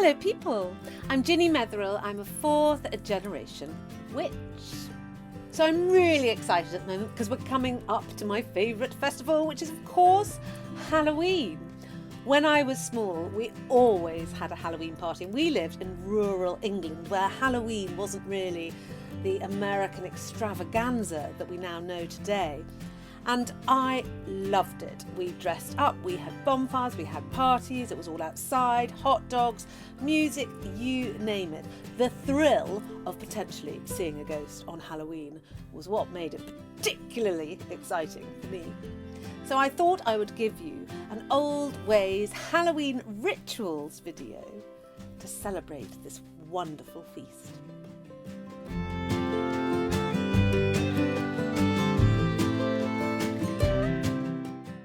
Hello people, I'm Ginnymetheral. I'm a 4th generation witch. So I'm really excited at the moment because we're coming up to my favourite festival, which is of course Halloween. When I was small, we always had a Halloween party, and we lived in rural England where Halloween wasn't really the American extravaganza that we now know today. And I loved it. We dressed up, we had bonfires, we had parties, it was all outside, hot dogs, music, you name it. The thrill of potentially seeing a ghost on Halloween was what made it particularly exciting for me. So I thought I would give you an old ways Halloween rituals video to celebrate this wonderful feast.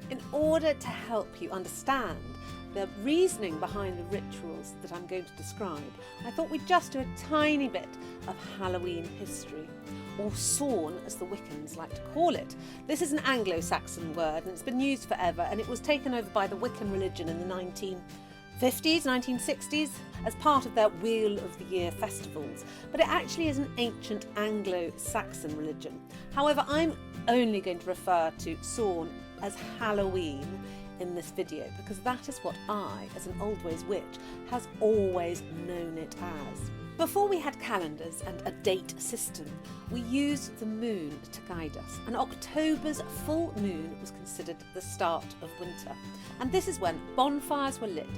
In order to help you understand the reasoning behind the rituals that I'm going to describe, I thought we'd just do a tiny bit of Halloween history, or Samhain as the Wiccans like to call it. This is an Anglo-Saxon word and it's been used forever, and it was taken over by the Wiccan religion in the 1950s, 1960s as part of their Wheel of the Year festivals, but it actually is an ancient Anglo-Saxon religion. However, I'm only going to refer to Samhain as Halloween in this video because that is what I, as an old ways witch, has always known it as. Before we had calendars and a date system, we used the moon to guide us, and October's full moon was considered the start of winter. And this is when bonfires were lit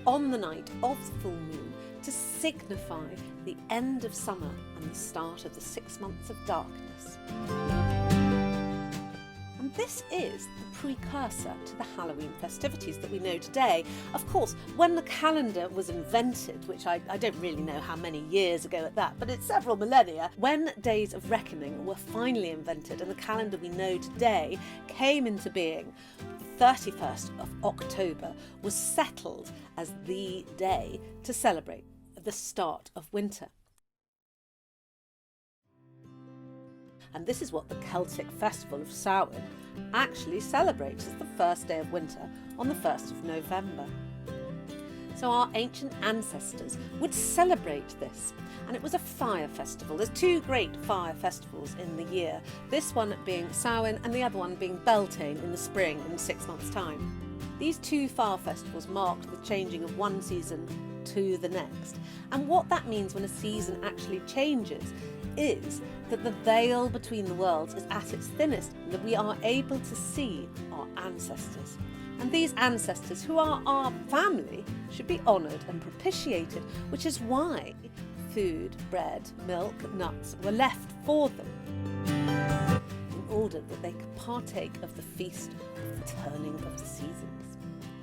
on the night of the full moon to signify the end of summer and the start of the 6 months of darkness. And this is the precursor to the Halloween festivities that we know today. Of course, when the calendar was invented, which I don't really know how many years ago at that, but it's several millennia, when days of reckoning were finally invented and the calendar we know today came into being, the 31st of October was settled as the day to celebrate the start of winter. And this is what the Celtic festival of Samhain actually celebrates as the first day of winter on the 1st of November. So our ancient ancestors would celebrate this, and it was a fire festival. There's 2 great fire festivals in the year, this one being Samhain and the other one being Beltane in the spring in 6 months' time. These 2 fire festivals marked the changing of one season to the next, and what that means when a season actually changes is that the veil between the worlds is at its thinnest, and that we are able to see our ancestors. And these ancestors, who are our family, should be honoured and propitiated, which is why food, bread, milk, nuts were left for them, in order that they could partake of the feast of the turning of the seasons.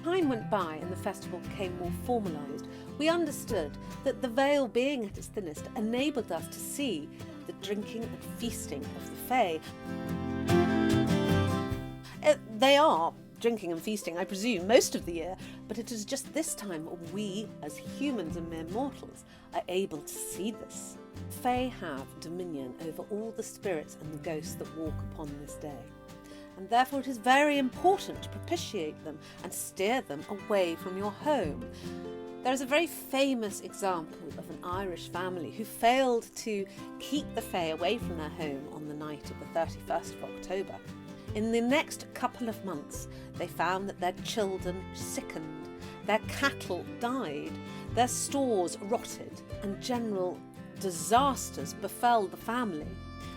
Time went by and the festival became more formalised. We understood that the veil being at its thinnest enabled us to see the drinking and feasting of the Fae. They are drinking and feasting, I presume, most of the year, but it is just this time we, as humans and mere mortals, are able to see this. Fae have dominion over all the spirits and the ghosts that walk upon this day, and therefore it is very important to propitiate them and steer them away from your home. There is a very famous example of an Irish family who failed to keep the Fae away from their home on the night of the 31st of October. In the next couple of months, they found that their children sickened, their cattle died, their stores rotted, and general disasters befell the family.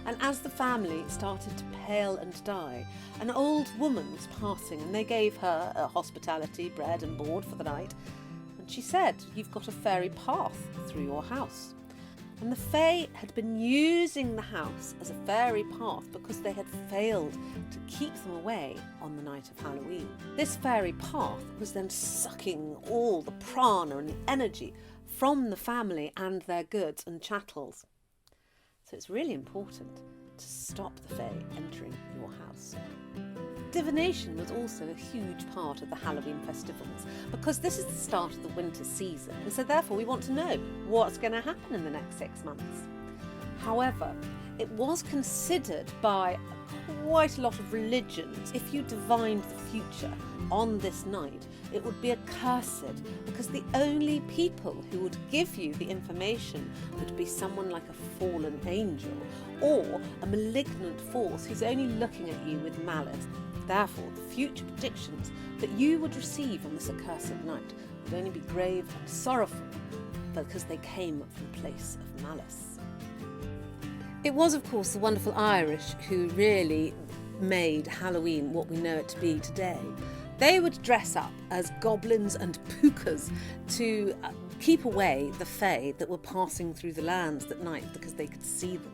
And as the family started to pale and die, an old woman was passing, and they gave her hospitality, bread and board for the night. She said, "You've got a fairy path through your house." And the Fae had been using the house as a fairy path because they had failed to keep them away on the night of Halloween. This fairy path was then sucking all the prana and the energy from the family and their goods and chattels. So it's really important to stop the Fae entering your house. Divination was also a huge part of the Halloween festivals because this is the start of the winter season, and so therefore we want to know what's going to happen in the next 6 months. However, It was considered by quite a lot of religions, if you divined the future on this night, it would be accursed, because the only people who would give you the information would be someone like a fallen angel or a malignant force who's only looking at you with malice. Therefore, the future predictions that you would receive on this accursed night would only be grave and sorrowful, because they came from a place of malice. It was, of course, the wonderful Irish who really made Halloween what we know it to be today. They would dress up as goblins and pookas to keep away the fae that were passing through the lands that night, because they could see them.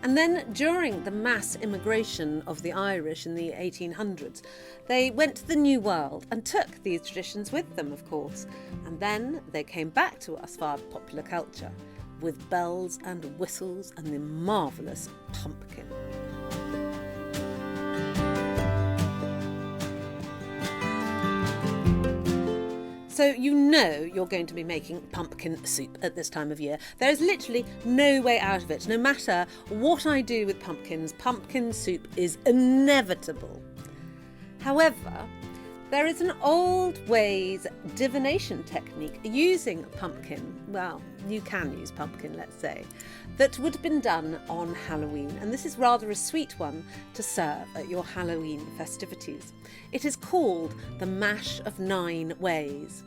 And then during the mass immigration of the Irish in the 1800s, they went to the New World and took these traditions with them, of course. And then they came back to us via popular culture with bells and whistles and the marvellous pumpkin. So you know you're going to be making pumpkin soup at this time of year. There is literally no way out of it. No matter what I do with pumpkins, pumpkin soup is inevitable. However, there is an old ways divination technique using pumpkin. Well, you can use pumpkin, let's say, that would have been done on Halloween. And this is rather a sweet one to serve at your Halloween festivities. It is called the mash of 9 ways.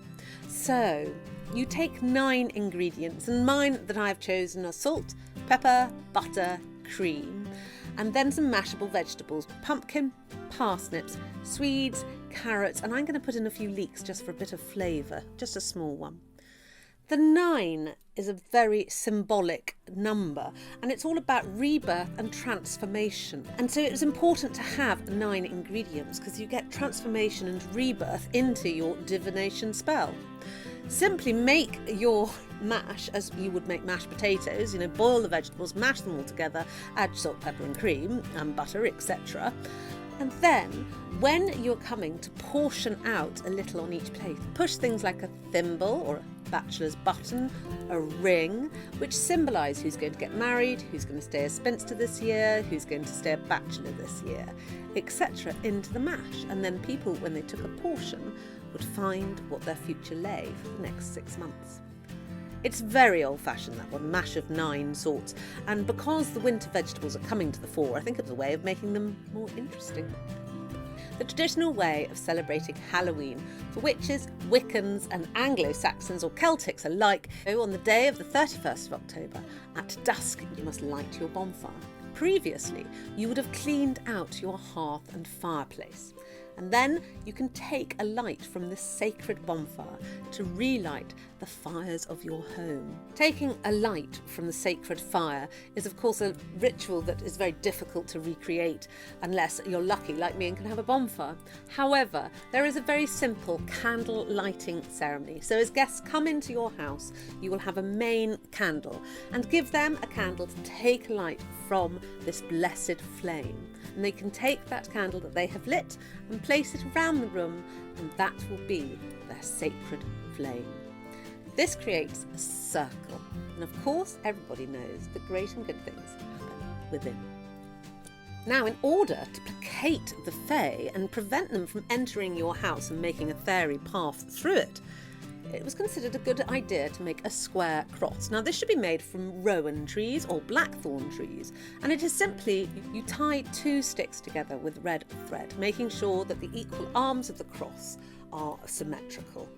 So you take 9 ingredients, and mine that I've chosen are salt, pepper, butter, cream, and then some mashable vegetables: pumpkin, parsnips, swedes, carrots, and I'm going to put in a few leeks just for a bit of flavour, just a small one. The 9 is a very symbolic number, and it's all about rebirth and transformation. And so it was important to have 9 ingredients, because you get transformation and rebirth into your divination spell. Simply make your mash as you would make mashed potatoes, boil the vegetables, mash them all together, add salt, pepper and cream and butter, etc. And then, when you're coming to portion out a little on each plate, push things like a thimble or a bachelor's button, a ring, which symbolise who's going to get married, who's going to stay a spinster this year, who's going to stay a bachelor this year, etc., into the mash. And then people, when they took a portion, would find what their future lay for the next 6 months. It's very old-fashioned, that one, mash of 9 sorts, and because the winter vegetables are coming to the fore, I think it was a way of making them more interesting. The traditional way of celebrating Halloween for witches, Wiccans and Anglo-Saxons or Celtics alike, on the day of the 31st of October, at dusk you must light your bonfire. Previously, you would have cleaned out your hearth and fireplace. And then you can take a light from this sacred bonfire to relight the fires of your home. Taking a light from the sacred fire is, of course, a ritual that is very difficult to recreate unless you're lucky like me and can have a bonfire. However, there is a very simple candle lighting ceremony. So as guests come into your house, you will have a main candle and give them a candle to take light from this blessed flame. And they can take that candle that they have lit and place it around the room, and that will be their sacred flame. This creates a circle, and of course everybody knows that great and good things happen within. Now, in order to placate the fae and prevent them from entering your house and making a fairy path through it, it was considered a good idea to make a square cross. Now, this should be made from rowan trees or blackthorn trees, and it is simply you tie 2 sticks together with red thread, making sure that the equal arms of the cross are symmetrical.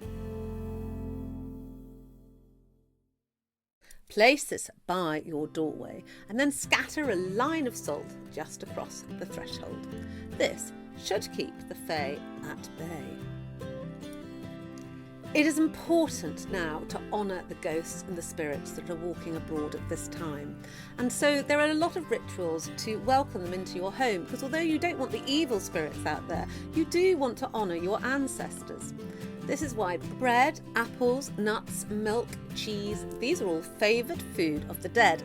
Place this by your doorway and then scatter a line of salt just across the threshold. This should keep the fae at bay. It is important now to honour the ghosts and the spirits that are walking abroad at this time. And so there are a lot of rituals to welcome them into your home, because although you don't want the evil spirits out there, you do want to honour your ancestors. This is why bread, apples, nuts, milk, cheese, these are all favoured food of the dead.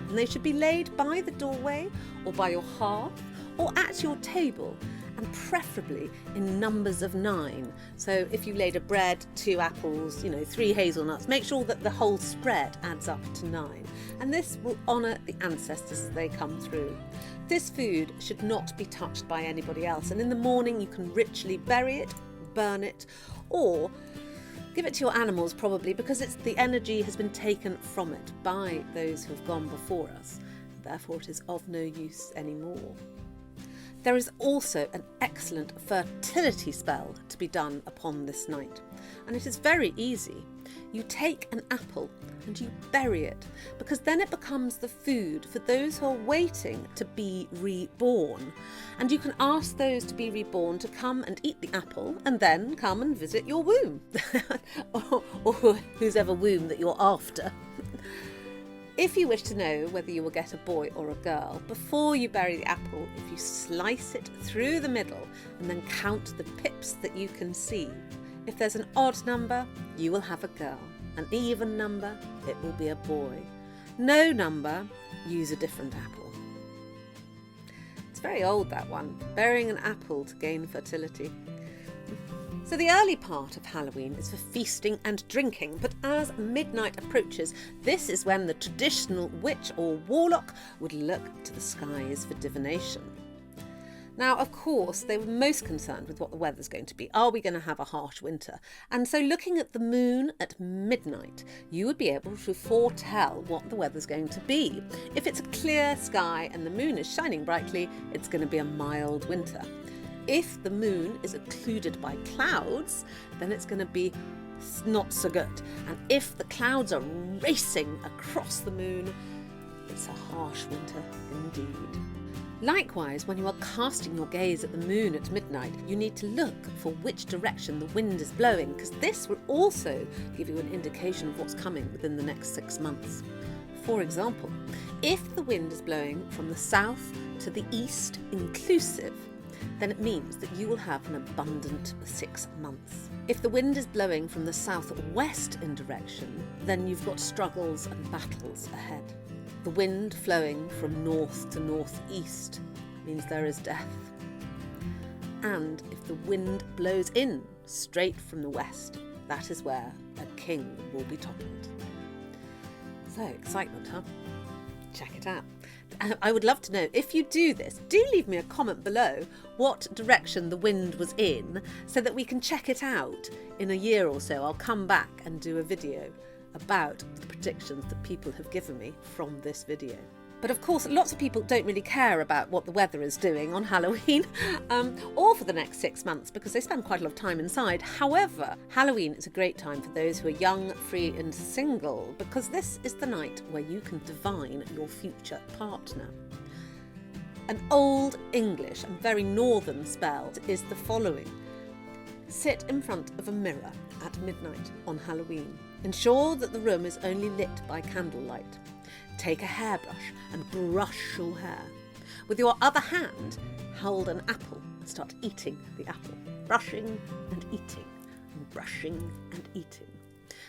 And they should be laid by the doorway or by your hearth or at your table. and preferably in numbers of 9. So if you laid a bread, 2 apples, 3 hazelnuts, make sure that the whole spread adds up to 9. And this will honour the ancestors as they come through. This food should not be touched by anybody else, and in the morning you can ritually bury it, burn it, or give it to your animals probably, because the energy has been taken from it by those who have gone before us. Therefore it is of no use anymore. There is also an excellent fertility spell to be done upon this night, and it is very easy. You take an apple and you bury it, because then it becomes the food for those who are waiting to be reborn. And you can ask those to be reborn to come and eat the apple and then come and visit your womb, or whose ever womb that you're after. If you wish to know whether you will get a boy or a girl, before you bury the apple, if you slice it through the middle and then count the pips that you can see, if there's an odd number, you will have a girl. An even number, it will be a boy. No number, use a different apple. It's very old, that one, burying an apple to gain fertility. So the early part of Halloween is for feasting and drinking, but as midnight approaches, this is when the traditional witch or warlock would look to the skies for divination. Now, of course, they were most concerned with what the weather's going to be. Are we going to have a harsh winter? And so looking at the moon at midnight, you would be able to foretell what the weather's going to be. If it's a clear sky and the moon is shining brightly, it's going to be a mild winter. If the moon is occluded by clouds, then it's going to be not so good. And if the clouds are racing across the moon, it's a harsh winter indeed. Likewise, when you are casting your gaze at the moon at midnight, you need to look for which direction the wind is blowing, because this will also give you an indication of what's coming within the next 6 months. For example, if the wind is blowing from the south to the east inclusive, then it means that you will have an abundant 6 months. If the wind is blowing from the southwest in direction, then you've got struggles and battles ahead. The wind flowing from north to northeast means there is death. And if the wind blows in straight from the west, that is where a king will be toppled. So, excitement, huh? Check it out. I would love to know, if you do this, do leave me a comment below what direction the wind was in, so that we can check it out in a year or so. I'll come back and do a video about the predictions that people have given me from this video. But of course, lots of people don't really care about what the weather is doing on Halloween or for the next 6 months, because they spend quite a lot of time inside. However, Halloween is a great time for those who are young, free and single, because this is the night where you can divine your future partner. An old English and very northern spell is the following. Sit in front of a mirror at midnight on Halloween. Ensure that the room is only lit by candlelight. Take a hairbrush and brush your hair. With your other hand, hold an apple and start eating the apple. Brushing and eating, and brushing and eating.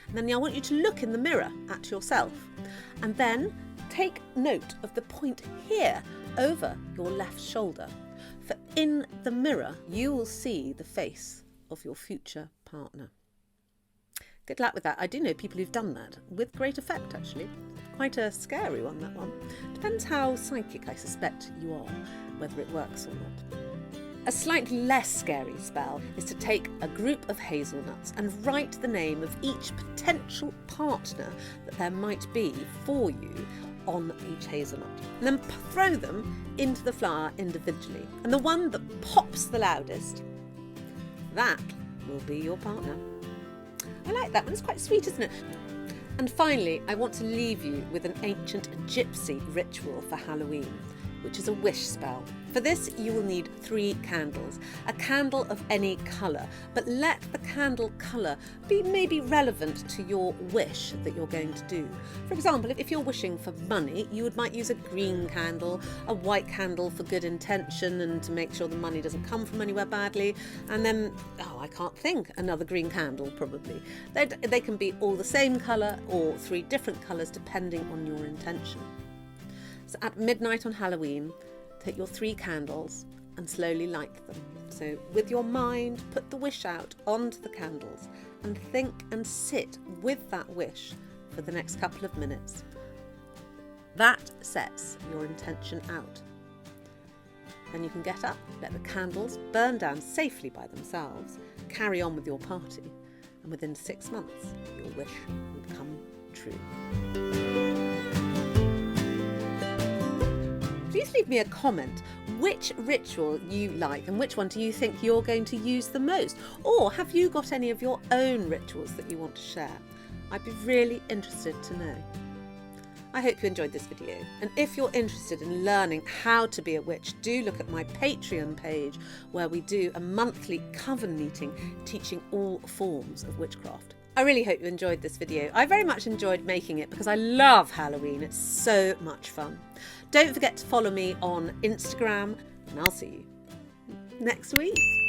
And then I want you to look in the mirror at yourself, and then take note of the point here over your left shoulder. For in the mirror, you will see the face of your future partner. Good luck with that. I do know people who've done that with great effect, actually. Quite a scary one, that one. Depends how psychic I suspect you are, whether it works or not. A slightly less scary spell is to take a group of hazelnuts and write the name of each potential partner that there might be for you on each hazelnut, and then throw them into the flower individually. And the one that pops the loudest, that will be your partner. I like that one, it's quite sweet, isn't it? And finally, I want to leave you with an ancient gypsy ritual for Halloween, which is a wish spell. For this, you will need 3 candles, a candle of any colour, but let the candle colour be maybe relevant to your wish that you're going to do. For example, if you're wishing for money, you might use a green candle, a white candle for good intention and to make sure the money doesn't come from anywhere badly, and then, I can't think, another green candle probably. They can be all the same colour or 3 different colours depending on your intention. So at midnight on Halloween, take your 3 candles and slowly light them. So with your mind, put the wish out onto the candles and think and sit with that wish for the next couple of minutes. That sets your intention out. Then you can get up, let the candles burn down safely by themselves, carry on with your party, and within 6 months, your wish will come true. Please leave me a comment which ritual you like and which one do you think you're going to use the most? Or have you got any of your own rituals that you want to share? I'd be really interested to know. I hope you enjoyed this video, and if you're interested in learning how to be a witch, do look at my Patreon page where we do a monthly coven meeting teaching all forms of witchcraft. I really hope you enjoyed this video. I very much enjoyed making it because I love Halloween. It's so much fun. Don't forget to follow me on Instagram, and I'll see you next week.